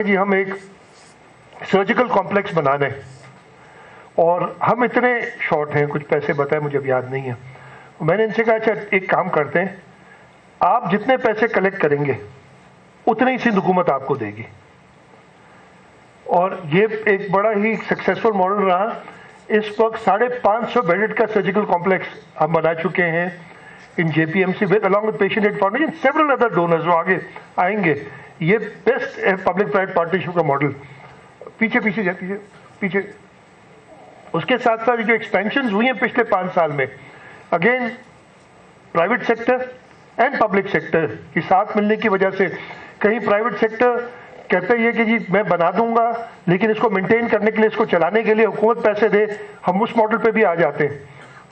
जी हम एक surgical complex बना रहे हैं और हम इतने शॉर्ट हैं, कुछ पैसे बताए मुझे अब याद नहीं है। मैंने इनसे कहा अच्छा एक काम करते हैं, आप जितने पैसे कलेक्ट करेंगे उतने ही सिंध हुकूमत आपको देगी। और ये एक बड़ा ही सक्सेसफुल मॉडल रहा। इस वक्त 550 बेडेड का सर्जिकल कॉम्प्लेक्स हम बना चुके हैं in JPMC with along with patient aid foundation, several other donors जो आगे आएंगे। ये बेस्ट है पब्लिक प्राइवेट पार्टनरशिप का मॉडल। पीछे पीछे जाए, पीछे पीछे। उसके साथ साथ जो एक्सपेंशन हुई हैं पिछले 5 साल में, again private sector and public sector के साथ मिलने की वजह से, कहीं प्राइवेट सेक्टर कहते हैं कि जी मैं बना दूंगा लेकिन इसको मेंटेन करने के लिए, इसको चलाने के लिए हुकूमत पैसे दे, हम उस मॉडल पे भी आ जाते हैं,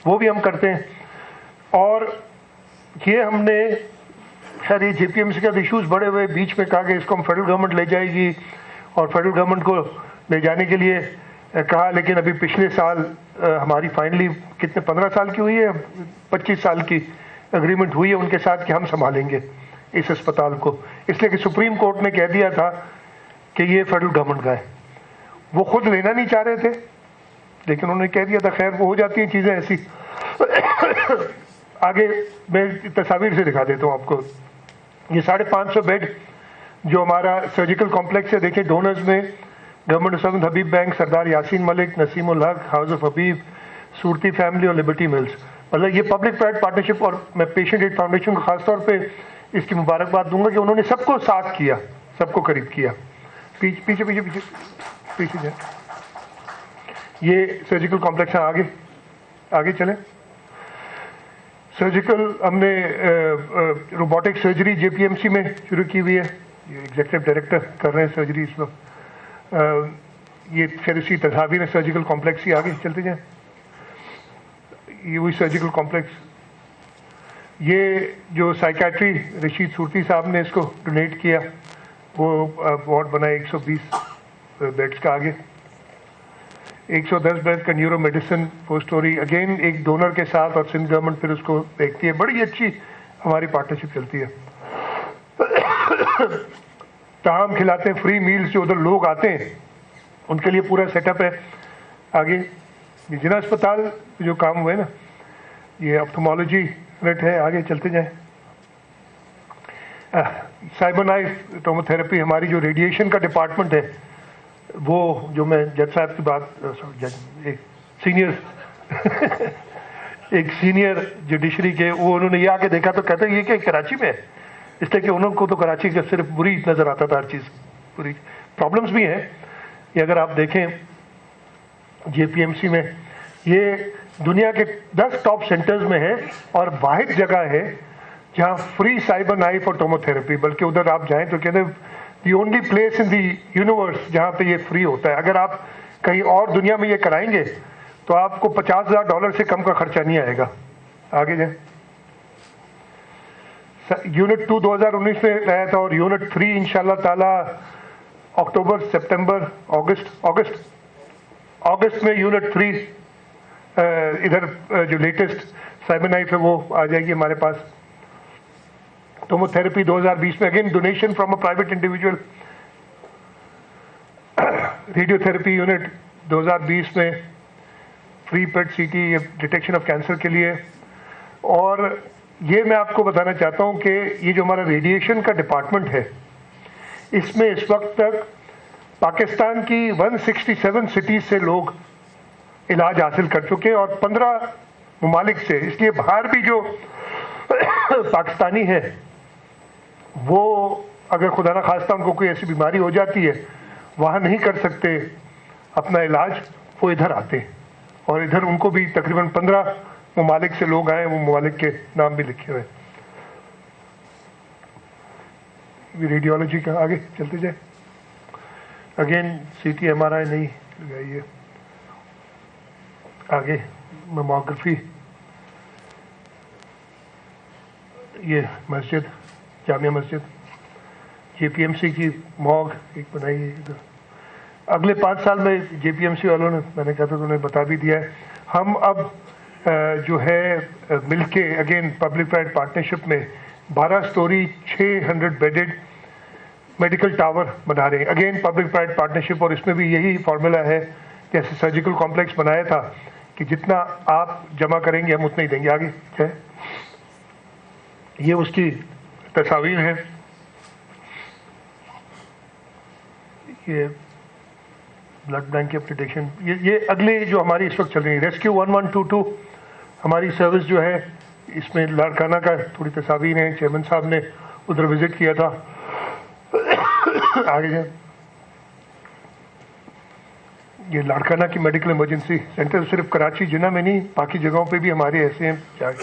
वो भी हम करते हैं। और ये हमने खैर ये JPMC का इश्यूज बड़े हुए, बीच में कहा कि इसको हम फेडरल गवर्नमेंट ले जाएगी और फेडरल गवर्नमेंट को ले जाने के लिए कहा, लेकिन अभी पिछले साल हमारी फाइनली कितने 15 साल की हुई है, 25 साल की एग्रीमेंट हुई है उनके साथ कि हम संभालेंगे इस अस्पताल को, इसलिए कि सुप्रीम कोर्ट ने कह दिया था कि ये फेडरल गवर्नमेंट का है। वो खुद लेना नहीं चाह रहे थे लेकिन उन्होंने कह दिया था। खैर वो हो जाती हैं चीज़ें ऐसी। आगे मैं तस्वीर से दिखा देता हूँ आपको। ये 550 बेड जो हमारा सर्जिकल कॉम्प्लेक्स है, देखिए डोनर्स में government of southern Habib bank, Sardar Yasin Malik, Naseemul Haq, house of Habib, Surati family और लिबर्टी मिल्स। मतलब ये पब्लिक प्राइवेट पार्टनरशिप। और मैं पेशेंट एड फाउंडेशन को खासतौर पे इसकी मुबारकबाद दूंगा कि उन्होंने सबको साथ किया, सबको करीब किया। पीछे पीछे पीछे पीछे पीछे जाए। ये सर्जिकल कॉम्प्लेक्स है। आगे आगे चले। सर्जिकल हमने रोबोटिक सर्जरी JPMC में शुरू की हुई है। ये एग्जीक्यूटिव डायरेक्टर कर रहे हैं सर्जरी इस वक्त। ये फिर इसी तस्वीर है सर्जिकल कॉम्प्लेक्स की। आगे चलते जाएं। ये वही सर्जिकल कॉम्प्लेक्स। ये जो साइकेट्री रशीद सूरती साहब ने इसको डोनेट किया, वो वार्ड बना 120 बेड्स का। आगे 110 बेड का न्यूरो मेडिसिन 4 स्टोरी, अगेन एक डोनर के साथ, और सिंध गवर्नमेंट फिर उसको देखती है। बड़ी अच्छी हमारी पार्टनरशिप चलती है। ताम खिलाते हैं, फ्री मील्स, जो उधर लोग आते हैं उनके लिए पूरा सेटअप है। आगे जिना अस्पताल जो काम हुए ना, ये ऑप्थेमोलॉजी यूनिट है। आगे चलते जाएं। साइबर नाइफ टोमोथेरेपी, हमारी जो रेडिएशन का डिपार्टमेंट है, वो जो मैं जज साहब की बात, एक सीनियर जुडिशरी के, वो उन्होंने ये आके देखा तो कहते हैं ये क्या कराची में है, इसलिए कि उनको तो कराची का सिर्फ बुरी नज़र आता था हर चीज़। पूरी प्रॉब्लम्स भी हैं। ये अगर आप देखें JPMC में, ये दुनिया के 10 टॉप सेंटर्स में है और वाहिद जगह है जहाँ फ्री साइबर नाइफ और टोमोथेरेपी, बल्कि उधर आप जाएं तो कहते हैं the only place in the universe जहाँ पे ये फ्री होता है। अगर आप कहीं और दुनिया में ये कराएंगे तो आपको $50,000 से कम का खर्चा नहीं आएगा। आगे जाए। यूनिट 2 2019 में लाया था और यूनिट 3 इंशाल्लाह ताला अक्टूबर, सितंबर, अगस्त में यूनिट 3 इधर जो लेटेस्ट साइबर नाइफ है वो आ जाएगी हमारे पास। टोमोथेरेपी 2020 में again donation from a private individual. Radiotherapy unit 2020 में free pet CT detection of cancer के लिए। और ये मैं आपको बताना चाहता हूँ कि ये जो हमारा रेडिएशन का डिपार्टमेंट है, इसमें इस वक्त तक पाकिस्तान की 167 सिटीज से लोग इलाज हासिल कर चुके हैं और 15 ममालिक से। इसलिए बाहर भी जो पाकिस्तानी है वो अगर खुदा ना खास्ता उनको कोई ऐसी बीमारी हो जाती है, वहाँ नहीं कर सकते अपना इलाज, वो इधर आते हैं। और इधर उनको भी तकरीबन 15 ममालिक से लोग आए, वो ममालिक के नाम भी लिखे हुए। रेडियोलॉजी का आगे चलते जाए। अगेन CT MRI नहीं लगाई है। आगे मेमोग्राफी, ये मस्जिद, जामिया मस्जिद, JPMC की मॉग एक बनाई है इधर। अगले 5 साल में JPMC वालों ने, मैंने कहा था तो उन्हें बता भी दिया है, हम अब जो है मिलके अगेन पब्लिक प्राइवेट पार्टनरशिप में 12 स्टोरी 600 बेडेड मेडिकल टावर बना रहे हैं, अगेन पब्लिक प्राइवेट पार्टनरशिप, और इसमें भी यही फॉर्मूला है जैसे सर्जिकल कॉम्प्लेक्स बनाया था कि जितना आप जमा करेंगे हम उतना ही देंगे। आगे है, ये उसकी तस्वीर है, ये ब्लड बैंक की अपडेशन। ये अगले जो हमारी इस वक्त चल रही है रेस्क्यू 1122 हमारी सर्विस जो है, इसमें लाड़काना का थोड़ी तस्वीर है, चेयरमैन साहब ने उधर विजिट किया था। आगे जाए, ये लाड़काना की मेडिकल इमरजेंसी सेंटर सिर्फ कराची जिना में नहीं, बाकी जगहों पे भी हमारे ऐसे हैं।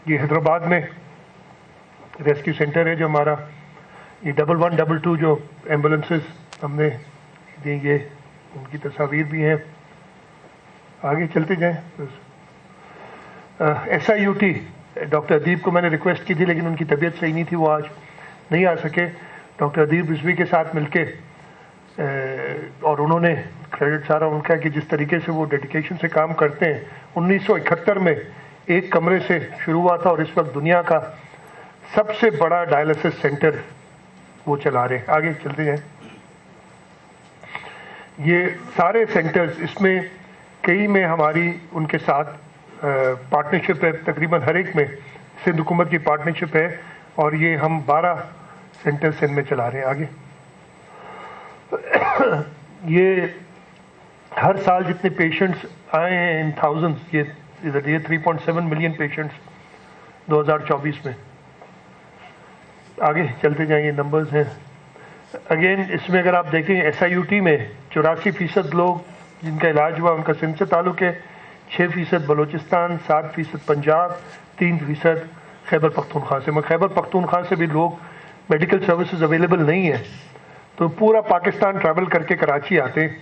ये हैदराबाद में रेस्क्यू सेंटर है जो हमारा, ये 1122 जो एम्बुलेंसेस हमने दी, ये उनकी तस्वीर भी हैं। आगे चलते जाएं। SIUT डॉक्टर अदीब को मैंने रिक्वेस्ट की थी, लेकिन उनकी तबीयत सही नहीं थी, वो आज नहीं आ सके। डॉक्टर अदीब रिजवी के साथ मिलके और उन्होंने क्रेडिट सारा उनका कि जिस तरीके से वो डेडिकेशन से काम करते हैं। 1971 में एक कमरे से शुरू हुआ था और इस वक्त दुनिया का सबसे बड़ा डायलिसिस सेंटर वो चला रहे हैं। आगे चलते जाएं। ये सारे सेंटर्स, इसमें कई में हमारी उनके साथ पार्टनरशिप है, तकरीबन हर एक में सिंध हुकूमत की पार्टनरशिप है, और ये हम 12 सेंटर सिंध में चला रहे हैं। आगे, ये हर साल जितने पेशेंट्स आए हैं इन थाउजेंड्स, ये 3.7 मिलियन पेशेंट्स 2024 में। आगे चलते जाएंगे, नंबर्स हैं। अगेन इसमें अगर आप देखें SIUT में 84% लोग जिनका इलाज हुआ उनका सिंध से ताल्लुक़ है, 6% बलूचिस्तान, 7% पंजाब, 3% खैबर पख्तूनख्वा से। मगर खैबर पख्तूनख्वा से भी लोग मेडिकल सर्विसेज अवेलेबल नहीं है, तो पूरा पाकिस्तान ट्रैवल करके कराची आते हैं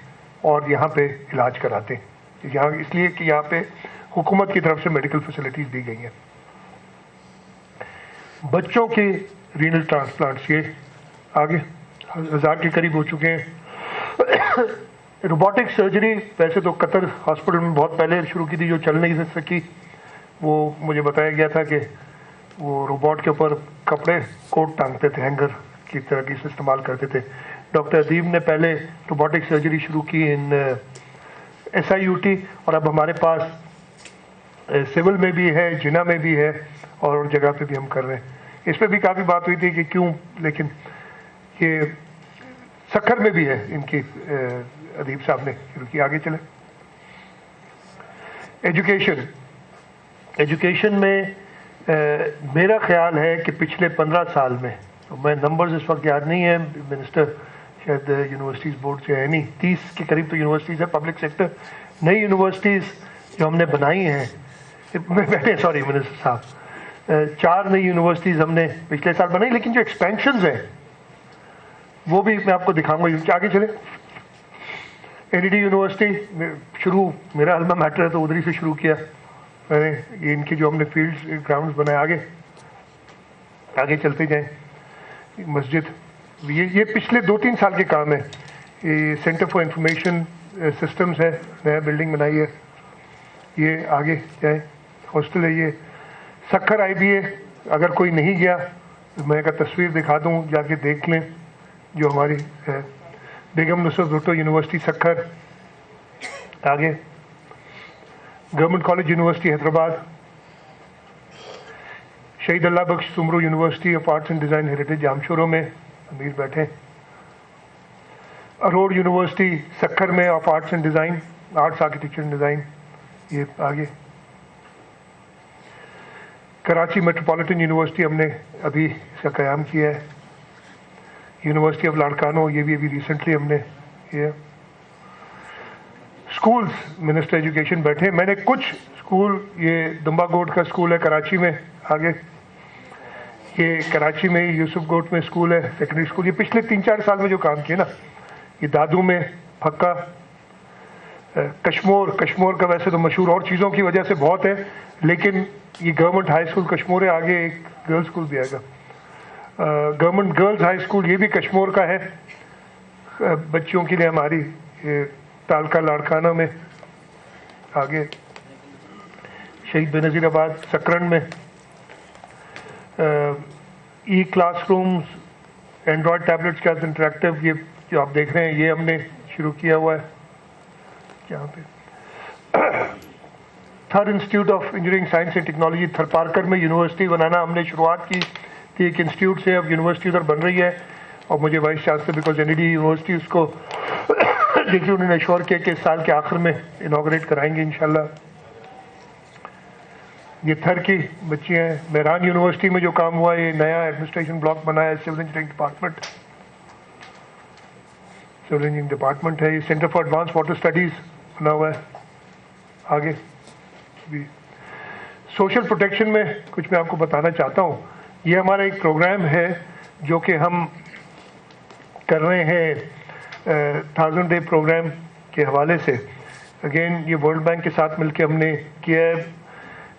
और यहाँ पे इलाज कराते हैं, यहाँ इसलिए कि यहाँ पे हुकूमत की तरफ से मेडिकल फैसिलिटीज़ दी गई हैं। बच्चों के रीनल ट्रांसप्लांट्स, ये आगे 1000 के करीब हो चुके हैं। रोबोटिक सर्जरी वैसे तो कतर हॉस्पिटल में बहुत पहले शुरू की थी, जो चल नहीं सकी। वो मुझे बताया गया था कि वो रोबोट के ऊपर कपड़े कोट टांगते थे, हैंगर की तरह की इस्तेमाल करते थे। डॉक्टर अदीब ने पहले रोबोटिक सर्जरी शुरू की इन SIUT, और अब हमारे पास सिविल में भी है, जिना में भी है, और जगह पे भी हम कर रहे हैं। इस पर भी काफ़ी बात हुई थी कि क्यों, लेकिन ये सक्खर में भी है, इनकी अदीब साहब ने शुरू की। आगे चले, एजुकेशन में मेरा ख्याल है कि पिछले 15 साल में, तो मैं नंबर्स इस वक्त याद नहीं है, मिनिस्टर शायद यूनिवर्सिटीज़ बोर्ड से है नहीं, 30 के करीब तो यूनिवर्सिटीज़ है पब्लिक सेक्टर। नई यूनिवर्सिटीज़ जो हमने बनाई हैं, सॉरी मिनिस्टर साहब, 4 नई यूनिवर्सिटीज़ हमने पिछले साल बनाई, लेकिन जो एक्सपेंशंस हैं वो भी मैं आपको दिखाऊंगा। आगे चले, NED यूनिवर्सिटी शुरू, मेरा अल्मा मैटर है तो उधर ही से शुरू किया मैंने, ये इनके जो हमने फील्ड्स ग्राउंड्स बनाए। आगे चलते जाएं। मस्जिद, ये पिछले 2-3 साल के काम है। ये सेंटर फॉर इंफॉर्मेशन सिस्टम्स है, नया बिल्डिंग बनाई है। ये आगे जाए, हॉस्टल है। ये सक्खर IBA, अगर कोई नहीं गया तो मैं एक तस्वीर दिखा दूँ, जाके देख लें, जो हमारी है। बेगम नुसरत भुट्टो यूनिवर्सिटी सक्खर। आगे, government college university Hyderabad, Shaheed Allah Bakhsh Soomro university of arts and design heritage Jamshoro में अमीर बैठे। अरोड़ यूनिवर्सिटी सक्खर में of arts and design, arts architecture and design. ये आगे, कराची मेट्रोपॉलिटन यूनिवर्सिटी हमने अभी इसका क़याम किया है। यूनिवर्सिटी ऑफ लाड़कानो, ये भी अभी रिसेंटली हमने किया। स्कूल्स, मिनिस्टर एजुकेशन बैठे। मैंने कुछ स्कूल, ये दुम्बा गोट का स्कूल है कराची में, आगे ये कराची में ही यूसुफ गोट में स्कूल है, सेकेंडरी स्कूल। ये पिछले 3-4 साल में जो काम किया ना, ये दादू में फक्का, कश्मोर का वैसे तो मशहूर और चीज़ों की वजह से बहुत है, लेकिन ये गवर्नमेंट हाई स्कूल कश्मोर है। आगे एक गर्ल्स स्कूल भी आएगा, गवर्नमेंट गर्ल्स हाई स्कूल, ये भी कश्मोर का है, बच्चियों के लिए हमारी तालका लाड़काना में। आगे शहीद बेनज़ीराबाद सकरन में, ई क्लासरूम्स, एंड्रॉयड टैबलेट्स के साथ इंटरेक्टिव, ये जो आप देख रहे हैं ये हमने शुरू किया हुआ है यहाँ पे। Third institute of engineering science and technology Tharparkar में यूनिवर्सिटी बनाना हमने शुरुआत की थी, एक इंस्टीट्यूट से अब यूनिवर्सिटी उधर बन रही है, और मुझे vice chancellor because NED university उसको देखिए उन्होंने एश्योर किया कि इस साल के आखिर में इनॉग्रेट कराएंगे इंशाल्लाह। ये थर की बच्ची हैं। मेहरान यूनिवर्सिटी में जो काम हुआ, ये नया एडमिनिस्ट्रेशन ब्लॉक बना है, civil engineering department, civil engineering department है। ये centre for advance water studies बना हुआ है। आगे भी सोशल प्रोटेक्शन में कुछ मैं आपको बताना चाहता हूँ। ये हमारा एक प्रोग्राम है जो कि हम कर रहे हैं 1000 डे प्रोग्राम के हवाले से। अगेन ये वर्ल्ड बैंक के साथ मिलकर हमने किया है।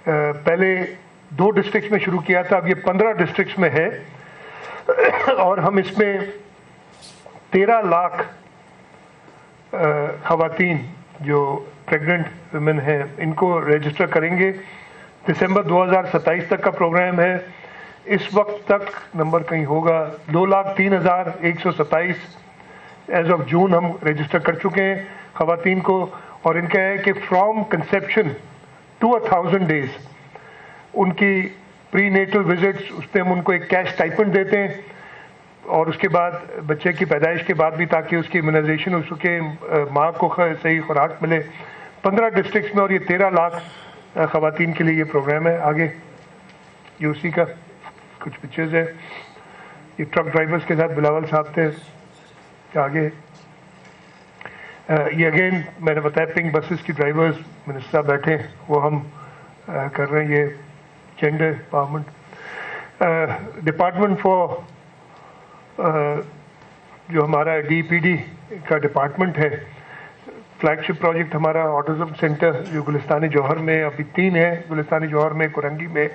पहले 2 डिस्ट्रिक्ट्स में शुरू किया था, अब ये 15 डिस्ट्रिक्ट्स में है, और हम इसमें 13 लाख खवातीन जो प्रेग्नेंट वुमेन हैं इनको रजिस्टर करेंगे। दिसंबर 2027 तक का प्रोग्राम है। इस वक्त तक नंबर कहीं होगा 2,03,127 एज ऑफ जून हम रजिस्टर कर चुके हैं खवातीन को, और इनका है कि फ्रॉम कंसेप्शन टू 1000 डेज उनकी प्री नेटल विजिट्स, उस पर हम उनको एक कैश स्टाइपेंड देते हैं, और उसके बाद बच्चे की पैदाइश के बाद भी, ताकि उसकी इम्यूनाइजेशन हो सके, माँ को सही खुराक मिले 15 डिस्ट्रिक्ट्स में, और ये 13 लाख खवातीन के लिए ये प्रोग्राम है। आगे ये उसी का कुछ पिक्चर्स है। ये ट्रक ड्राइवर्स के साथ बिलावल साहब थे। आगे ये अगेन मैंने बताया पिंक बसेस की ड्राइवर्स मिनिस्टर बैठे, वो हम कर रहे हैं। ये जेंडर एम्पावरमेंट डिपार्टमेंट फॉर जो हमारा डीपीडी का डिपार्टमेंट है, फ्लैगशिप प्रोजेक्ट हमारा ऑटिज्म सेंटर जो गुलिस्तान जौहर में, अभी 3 है, गुलिस्तान जौहर में, कुरंगी में,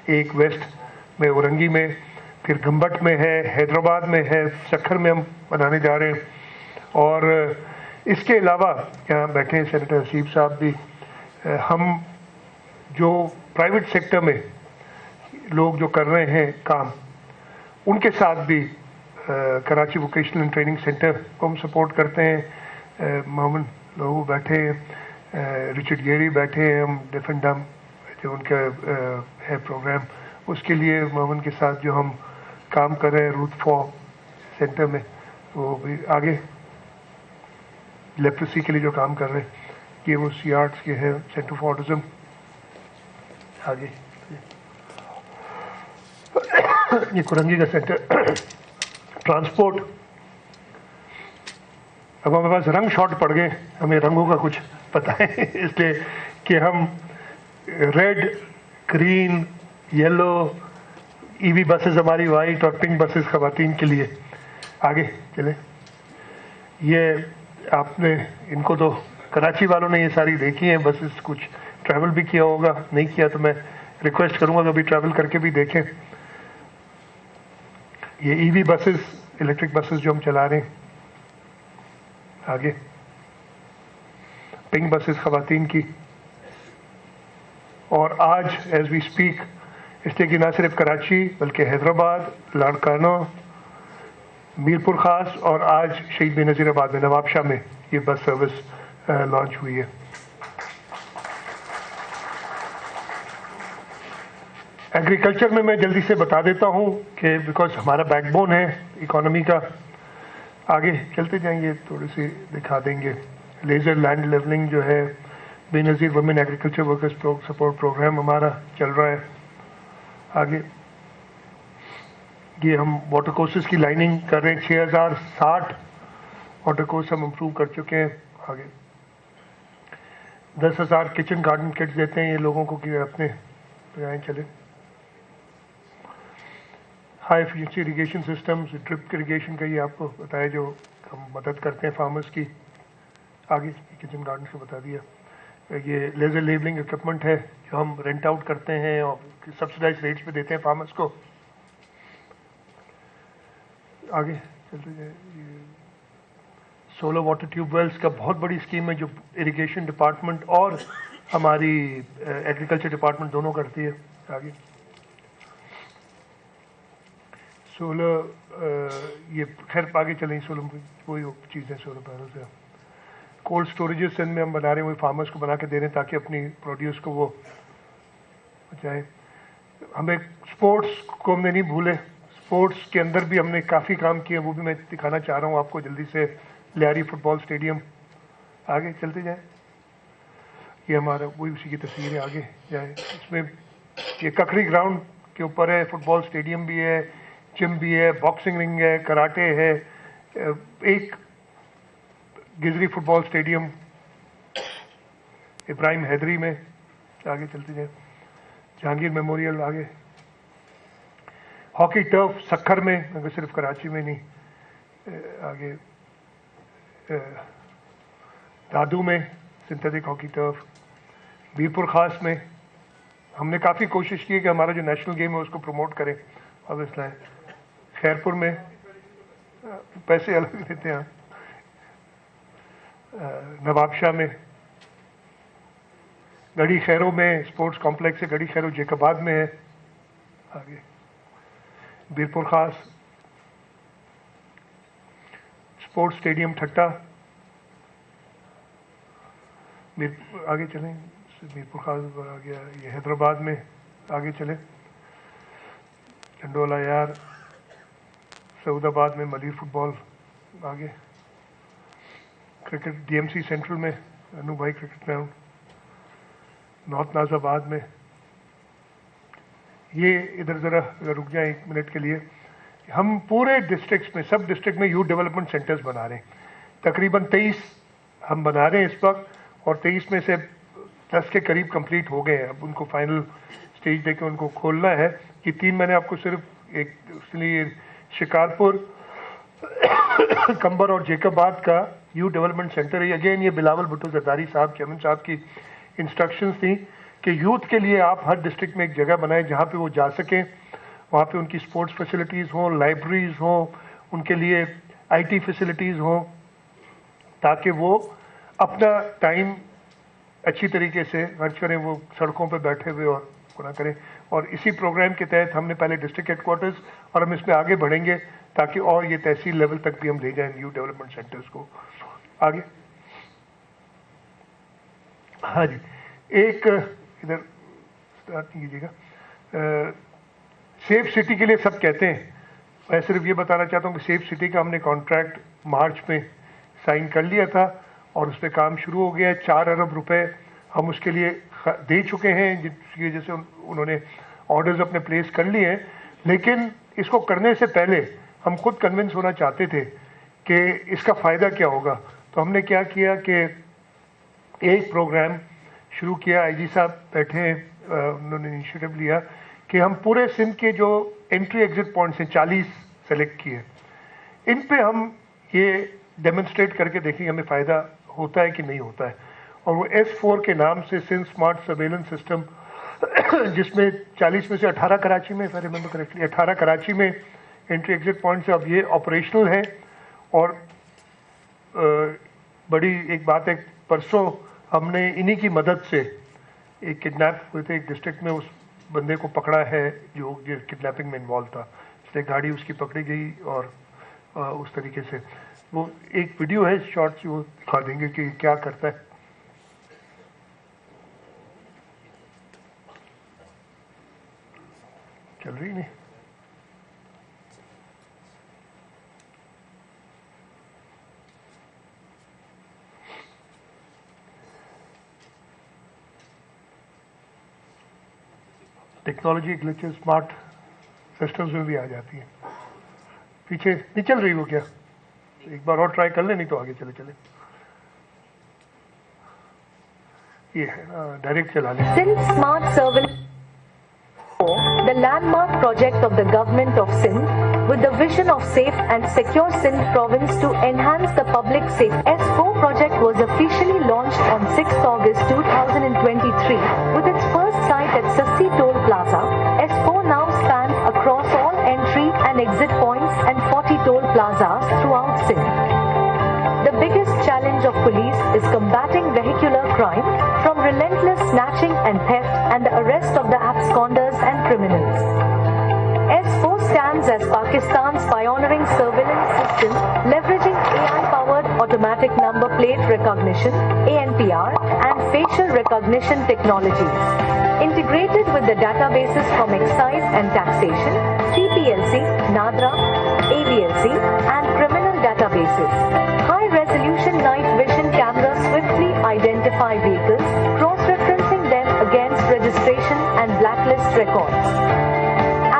एक वेस्ट में उरंगी में, फिर गंबट में है, हैदराबाद में है, सखर में हम बनाने जा रहे हैं। और इसके अलावा यहाँ बैठे हैं सेनेटर हसीब साहब भी, हम जो प्राइवेट सेक्टर में लोग जो कर रहे हैं काम, उनके साथ भी Karachi vocational and training centre को हम सपोर्ट करते हैं। मोहम्मद लोग बैठे हैं, रिचर्ड गेरी बैठे हैं, हम डिफरेंट डम जो उनका है प्रोग्राम, उसके लिए मोहम्मद के साथ जो हम काम कर रहे हैं रूथ फॉर सेंटर में, वो भी आगे लेप्रेसी के लिए जो काम कर रहे हैं, ये वो सीआर्ट्स के हैं, सेंटर फॉर ऑटिज्म। आगे ये कुरंगी का सेंटर। ट्रांसपोर्ट, अब हमारे पास रंग शॉर्ट पड़ गए, हमें रंगों का कुछ पता है इसलिए कि हम red, green, yellow, EV buses हमारी वाइट, और पिंक बसेस खवातीन के लिए। आगे चले, ये आपने इनको तो कराची वालों ने ये सारी देखी हैं बसेस, कुछ ट्रैवल भी किया होगा, नहीं किया तो मैं रिक्वेस्ट करूंगा कभी ट्रैवल करके भी देखें। ये ईवी बसेस, इलेक्ट्रिक बसेस जो हम चला रहे हैं। आगे पिंक बसेस खवातीन की, और आज एज वी स्पीक, इसलिए कि ना सिर्फ कराची बल्कि हैदराबाद, लाड़काना, मीरपुर खास, और आज शहीद बेनज़ीराबाद में, नवाबशाह में ये बस सर्विस लॉन्च हुई है। एग्रीकल्चर में मैं जल्दी से बता देता हूँ कि बिकॉज हमारा बैकबोन है इकोनॉमी का। आगे चलते जाएंगे, थोड़ी सी दिखा देंगे। लेज़र लैंड लेवलिंग जो है, Benazir women agriculture workers support programme हमारा चल रहा है। आगे ये हम वाटर कोर्सेज की लाइनिंग कर रहे हैं, 6060 वाटर कोर्स हम इम्प्रूव कर चुके हैं। आगे 10,000 किचन गार्डन किट्स देते हैं ये लोगों को कि अपने लगाएं चले। High efficiency irrigation systems, drip irrigation का ये आपको बताया जो हम मदद करते हैं फार्मर्स की। आगे किचन गार्डन से बता दिया। ये लेज़र लेबलिंग इक्विपमेंट है जो हम रेंट आउट करते हैं और सब्सिडाइज रेट्स पे देते हैं फार्मर्स को। आगे चलते जाए, सोलर वाटर ट्यूबवेल्स का बहुत बड़ी स्कीम है जो इरिगेशन डिपार्टमेंट और हमारी एग्रीकल्चर डिपार्टमेंट दोनों करती है। आगे 16 ये खैर आगे चलें, 16 वही चीज़ें 16 पैनल से कोल्ड स्टोरेजेस सिंध में हम बना रहे हैं, वही फार्मर्स को बना के दे रहे हैं ताकि अपनी प्रोड्यूस को वो बचाएं। हमें स्पोर्ट्स को हमने नहीं भूले, स्पोर्ट्स के अंदर भी हमने काफ़ी काम किया, वो भी मैं दिखाना चाह रहा हूँ आपको जल्दी से। लियारी फुटबॉल स्टेडियम, आगे चलते जाएं, ये हमारा वही उसी की तस्वीर है, आगे जाएं। इसमें ये ककड़ी ग्राउंड के ऊपर है, फुटबॉल स्टेडियम भी है, जिम भी है, बॉक्सिंग रिंग है, कराटे है, एक गिजरी फुटबॉल स्टेडियम इब्राहिम हैदरी में, आगे चलते जाएं। जहांगीर मेमोरियल, आगे हॉकी टर्फ सक्खर में, अगर सिर्फ कराची में नहीं, आगे दादू में सिंथेटिक हॉकी टर्फ, वीरपुर खास में हमने काफ़ी कोशिश की कि हमारा जो नेशनल गेम है उसको प्रमोट करें, अब इसलिए खैरपुर में पैसे अलग देते हैं, नवाबशाह में, गढ़ी खैरों में स्पोर्ट्स कॉम्प्लेक्स है, गढ़ी खैरों जेकबाद में है, आगे वीरपुर खास स्पोर्ट्स स्टेडियम ठट्टा, आगे चलें, मीरपुर खास आ गया, ये हैदराबाद में, आगे चले चंडोला यार, सऊदाबाद में मलिर फुटबॉल, आगे क्रिकेट डीएमसी सेंट्रल में अनु भाई क्रिकेट ग्राउंड, नॉर्थ नाजाबाद में। ये इधर ज़रा रुक जाए 1 मिनट के लिए, हम पूरे डिस्ट्रिक्ट्स में, सब डिस्ट्रिक्ट में यूथ डेवलपमेंट सेंटर्स बना रहे हैं, तकरीबन 23 हम बना रहे हैं इस वक्त, और 23 में से 10 के करीब कंप्लीट हो गए हैं। अब उनको फाइनल स्टेज देके उनको खोलना है। कि 3 मैंने आपको सिर्फ एक, इसलिए शिकारपुर कंबर और जेकबाद का यूथ डेवलपमेंट सेंटर है। अगेन ये बिलावल भुट्टो जरदारी साहब, चेयरमैन साहब की इंस्ट्रक्शंस थी कि यूथ के लिए आप हर डिस्ट्रिक्ट में एक जगह बनाएं जहाँ पे वो जा सकें, वहाँ पे उनकी स्पोर्ट्स फैसिलिटीज़ हों, लाइब्रेरीज हों, उनके लिए आईटी फैसिलिटीज़ हों, ताकि वो अपना टाइम अच्छी तरीके से खर्च करें, वो सड़कों पे बैठे हुए और ना करें। और इसी प्रोग्राम के तहत हमने पहले डिस्ट्रिक्ट हेडक्वार्टर्स और हम इसमें आगे बढ़ेंगे ताकि और ये तहसील लेवल तक भी हम ले जाएं यूथ डेवलपमेंट सेंटर्स को। आगे हाँ जी, एक इधर स्टार्ट नहीं कीजिएगा, सेफ सिटी के लिए सब कहते हैं, मैं सिर्फ ये बताना चाहता हूँ कि सेफ सिटी का हमने कॉन्ट्रैक्ट मार्च में साइन कर लिया था और उस पर काम शुरू हो गया है। 4 अरब रुपए हम उसके लिए दे चुके हैं, जिसकी वजह से उन्होंने ऑर्डर्स अपने प्लेस कर लिए हैं। लेकिन इसको करने से पहले हम खुद कन्विंस होना चाहते थे कि इसका फ़ायदा क्या होगा। तो हमने क्या किया कि एक प्रोग्राम शुरू किया, आईजी साहब बैठे हैं, उन्होंने इनिशिएटिव लिया कि हम पूरे सिंध के जो एंट्री एग्जिट पॉइंट्स हैं 40 सेलेक्ट किए, इन पे हम ये डेमोन्स्ट्रेट करके देखेंगे हमें फ़ायदा होता है कि नहीं होता है। और वो S4 के नाम से सिंध स्मार्ट सर्वेलेंस सिस्टम, जिसमें 40 में से 18 कराची में, if I remember correctly 18 Karachi में एंट्री एग्जिट पॉइंट से अब ये ऑपरेशनल है। और बड़ी एक बात है, परसों हमने इन्हीं की मदद से एक किडनैप हुए थे एक डिस्ट्रिक्ट में, उस बंदे को पकड़ा है जो किडनैपिंग में इन्वॉल्व था, इसलिए गाड़ी उसकी पकड़ी गई। और उस तरीके से वो एक वीडियो है शॉर्ट, वो दिखा देंगे कि क्या करता है। चल रही नहीं, टेक्नोलॉजी ग्लिचेस स्मार्ट सिस्टम्स में भी आ जाती है। पीछे नहीं चल रही वो क्या, एक बार और ट्राई कर ले, नहीं तो आगे चले चले। ये है डायरेक्ट चला ले। Sindh Smart Surveillance, the landmark project of the government of Sindh with the vision of safe and secure Sindh province to enhance the public safety. S4 project was officially launched on 6th August 2023 with its first site at Sassi Toll Plaza. S4 now spans across all entry and exit points and 40 toll plazas throughout Sindh. The biggest challenge of police is combating vehicular crime, from relentless snatching and theft and the arrest of the absconders and criminals. S4 stands as Pakistan's pioneering surveillance system leveraging AI-powered automatic number plate recognition (ANPR) and facial recognition technologies. Integrated with the databases from Excise and Taxation, CPLC, NADRA, AVLC, and criminal databases. High-resolution night vision cameras swiftly identify vehicles, cross-referencing them against registration and blacklist records.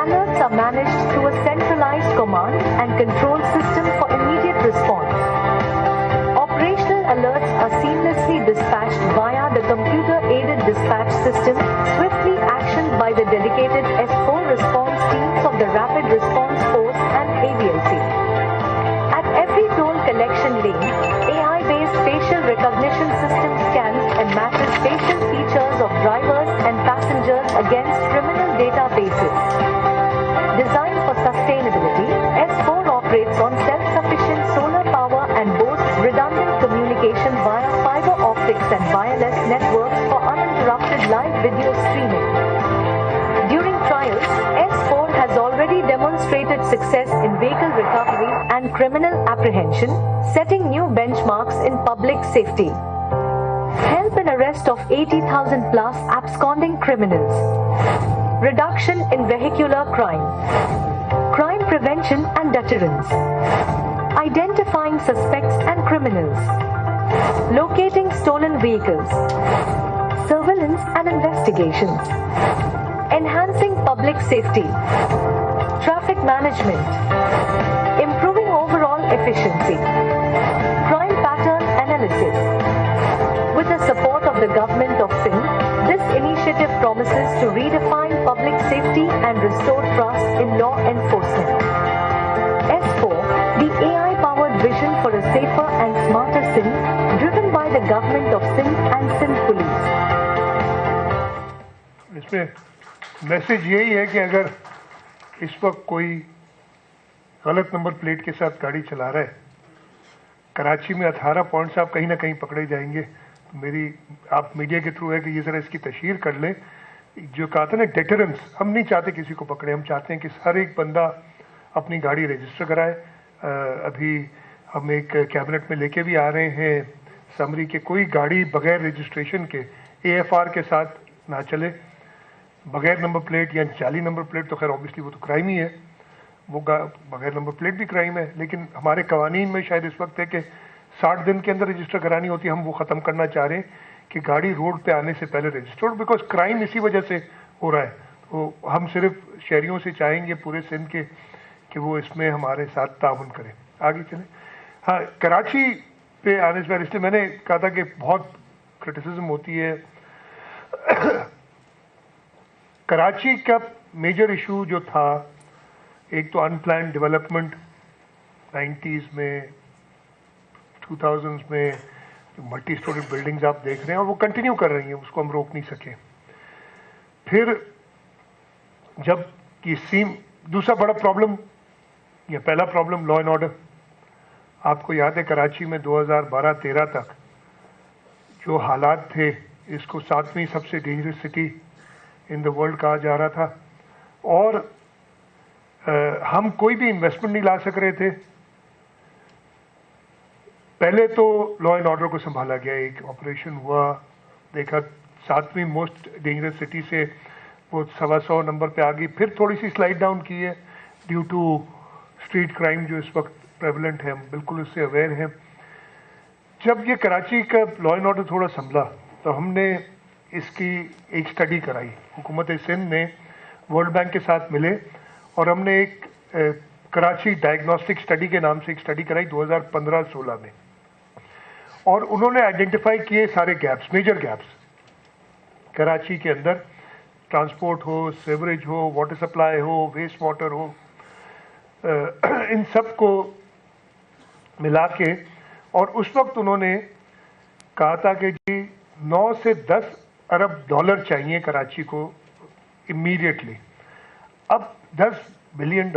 Alerts are managed through a centralized command and control system for immediate response. Operational alerts are seamlessly dispatched via the computer-aided dispatch system, swiftly actioned by the dedicated S4 response teams of the Rapid Response Force and AVLC. At every toll collection lane, AI-based facial recognition system scans and matches facial features of drivers and passengers against criminal databases. Designed for sustainability, S4 operates on self-sufficient solar power and boasts redundant communication via fiber optics and wireless networks for uninterrupted live video streaming. During trials, S4 has already demonstrated success in vehicle recovery and criminal apprehension, setting new benchmarks in public safety. Help in arrest of 80,000 plus absconding criminals. Reduction in vehicular crime. Crime prevention and deterrence. Identifying suspects and criminals. Locating stolen vehicles. Surveillance and investigations. Enhancing public safety. Traffic management. Improving overall efficiency. Crime pattern analysis. With the support of the government of Sindh, this initiative promises to redefine public safety and restore trust in law enforcement. S4, the AI-powered vision for a safer and smarter Sindh, driven by the government of Sindh and Sindh Police. इसमें message यही है कि अगर इस वक्त कोई गलत number plate के साथ गाड़ी चला रहा है, कराची में 18 पॉइंट्स आप कहीं ना कहीं पकड़े जाएंगे। मेरी आप मीडिया के थ्रू है कि ये ज़रा इसकी तशहीर कर लें। जो कहा था ना डेटरेंस, हम नहीं चाहते किसी को पकड़े, हम चाहते हैं कि हर एक बंदा अपनी गाड़ी रजिस्टर कराए। अभी हम एक कैबिनेट में लेके भी आ रहे हैं समरी के कोई गाड़ी बगैर रजिस्ट्रेशन के AFR के साथ ना चले। बगैर नंबर प्लेट या जाली नंबर प्लेट तो खैर ऑब्वियसली वो तो क्राइम ही है, वो बगैर नंबर प्लेट भी क्राइम है। लेकिन हमारे कवानीन में शायद इस वक्त है कि 60 दिन के अंदर रजिस्टर करानी होती है। हम वो ख़त्म करना चाह रहे हैं कि गाड़ी रोड पे आने से पहले रजिस्टर्ड, बिकॉज क्राइम इसी वजह से हो रहा है। तो हम सिर्फ शहरियों से चाहेंगे पूरे सिंध के कि वो इसमें हमारे साथ ताउन करें। आगे चलें। हाँ, कराची पे आने से पहले इसलिए मैंने कहा था कि बहुत क्रिटिसिज्म होती है। कराची का मेजर इशू जो था, एक तो अनप्लान्ड डेवलपमेंट 90s में, 2000s में मल्टी स्टोरी बिल्डिंग्स आप देख रहे हैं और वो कंटिन्यू कर रही हैं, उसको हम रोक नहीं सके। फिर जब ये सीम दूसरा बड़ा प्रॉब्लम या पहला प्रॉब्लम लॉ एंड ऑर्डर। आपको याद है कराची में 2012-13 तक जो हालात थे, इसको 7वीं सबसे dangerous city in the world कहा जा रहा था और हम कोई भी इन्वेस्टमेंट नहीं ला सक रहे थे। पहले तो लॉ एंड ऑर्डर को संभाला गया, एक ऑपरेशन हुआ, देखा 7वीं मोस्ट डेंजरस सिटी से वो 125 नंबर पे आ गई। फिर थोड़ी सी स्लाइड डाउन की है ड्यू टू स्ट्रीट क्राइम जो इस वक्त प्रेवलेंट है, हम बिल्कुल उससे अवेयर हैं। जब ये कराची का लॉ एंड ऑर्डर थोड़ा संभला तो हमने इसकी एक स्टडी कराई। हुकूमत सिंध ने वर्ल्ड बैंक के साथ मिले और हमने एक कराची डायग्नोस्टिक स्टडी के नाम से एक स्टडी कराई 2015-16 में, और उन्होंने आइडेंटिफाई किए सारे गैप्स, मेजर गैप्स कराची के अंदर, ट्रांसपोर्ट हो, सीवरेज हो, वाटर सप्लाई हो, वेस्ट वाटर हो, इन सब को मिला के। और उस वक्त उन्होंने कहा था कि जी 9 से 10 अरब डॉलर चाहिए कराची को इमीडिएटली। अब $10 बिलियन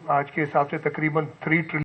आज के हिसाब से तकरीबन 3 ट्रिलियन